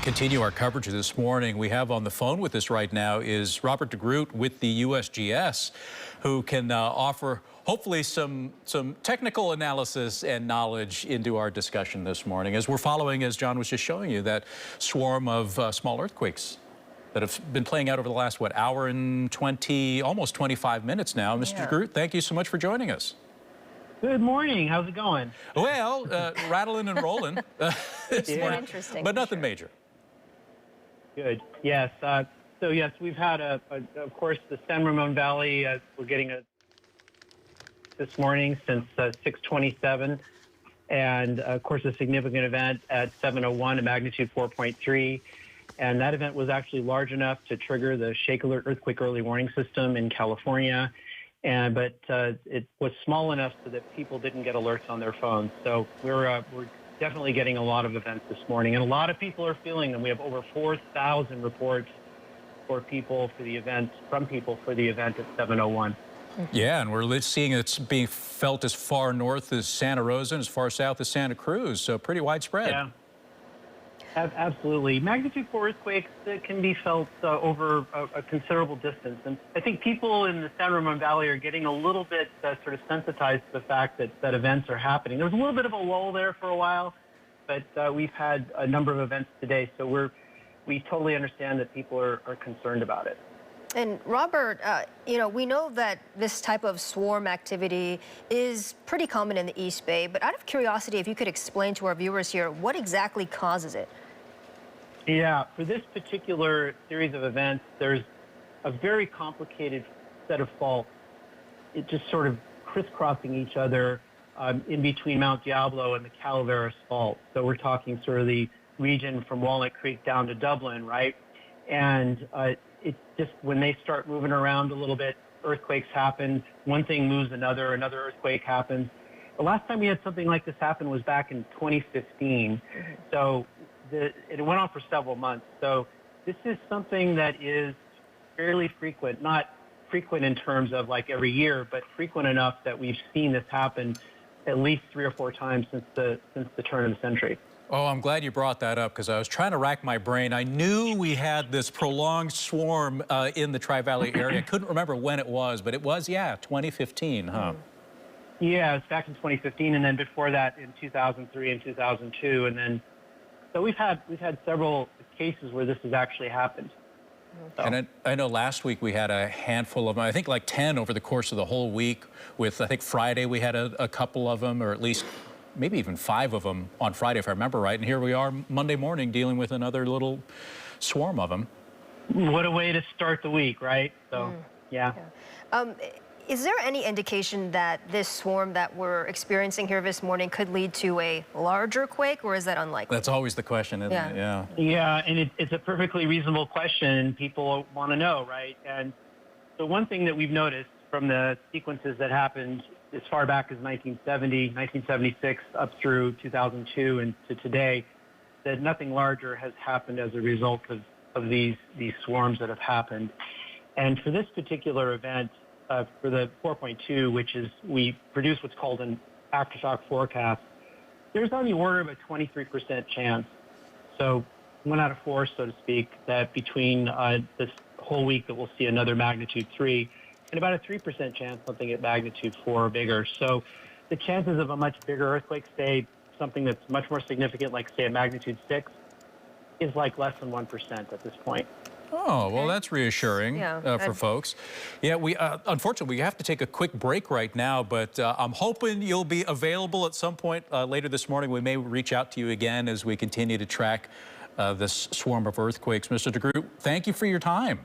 Continue our coverage this morning. We have on the phone with us right now is Robert DeGroot with the USGS, who can offer hopefully some technical analysis and knowledge into our discussion this morning as we're following, as John was just showing you, that swarm of small earthquakes that have been playing out over the last, what, hour and 20, almost 25 minutes now. Mr. DeGroot, thank you so much for joining us. Good morning. How's it going? Well, rattling and rolling. It's interesting. But nothing major. Good. Yes. So yes, we've had of course, the San Ramon Valley. We're getting this morning since 6:27, and of course, a significant event at 7:01, a magnitude 4.3, and that event was actually large enough to trigger the Shake Alert Earthquake Early Warning System in California, but it was small enough so that people didn't get alerts on their phones. So we're definitely getting a lot of events this morning, and a lot of people are feeling them. We have over 4,000 reports from people for the event at 7:01. Yeah, and we're seeing it's being felt as far north as Santa Rosa and as far south as Santa Cruz, so pretty widespread. Yeah, absolutely. Magnitude 4 earthquakes can be felt over a considerable distance, and I think people in the San Ramon Valley are getting a little bit sort of sensitized to the fact that events are happening. There was a little bit of a lull there for a while, but we've had a number of events today, so we totally understand that people are concerned about it. And Robert, we know that this type of swarm activity is pretty common in the East Bay, but out of curiosity, if you could explain to our viewers here, what exactly causes it? Yeah, for this particular series of events, there's a very complicated set of faults. It just sort of crisscrossing each other in between Mount Diablo and the Calaveras Fault. So we're talking sort of the region from Walnut Creek down to Dublin, right? And it just, when they start moving around a little bit, earthquakes happen. One thing moves another earthquake happens. The last time we had something like this happen was back in 2015. So it went on for several months. So this is something that is fairly frequent, not frequent in terms of like every year, but frequent enough that we've seen this happen at least 3 or 4 times since the turn of the century. Oh, I'm glad you brought that up because I was trying to rack my brain. I knew we had this prolonged swarm in the Tri-Valley area. I couldn't remember when it was, but it was, 2015, huh? Yeah, it's back in 2015, and then before that in 2003 and 2002, and then so we've had several cases where this has actually happened. So. And I know last week we had a handful of them, I think like 10 over the course of the whole week. With I think Friday we had a couple of them, or at least maybe even 5 of them on Friday, if I remember right. And here we are Monday morning dealing with another little swarm of them. What a way to start the week, right? So, yeah. Is there any indication that this swarm that we're experiencing here this morning could lead to a larger quake, or is that unlikely? That's always the question, isn't it? Yeah. Yeah, and it's a perfectly reasonable question, and people want to know, right? And so one thing that we've noticed from the sequences that happened as far back as 1970, 1976, up through 2002 and to today, that nothing larger has happened as a result of these swarms that have happened. And for this particular event, for the 4.2, which is, we produce what's called an aftershock forecast, there's on the order of a 23% chance. So 1 out of 4, so to speak, that between this whole week that we'll see another magnitude 3, and about a 3% chance something at magnitude 4 or bigger. So the chances of a much bigger earthquake, say something that's much more significant, like say a magnitude 6, is like less than 1% at this point. Oh, well, that's reassuring for folks. Yeah, we unfortunately, we have to take a quick break right now, but I'm hoping you'll be available at some point later this morning. We may reach out to you again as we continue to track this swarm of earthquakes. Mr. DeGroot, thank you for your time.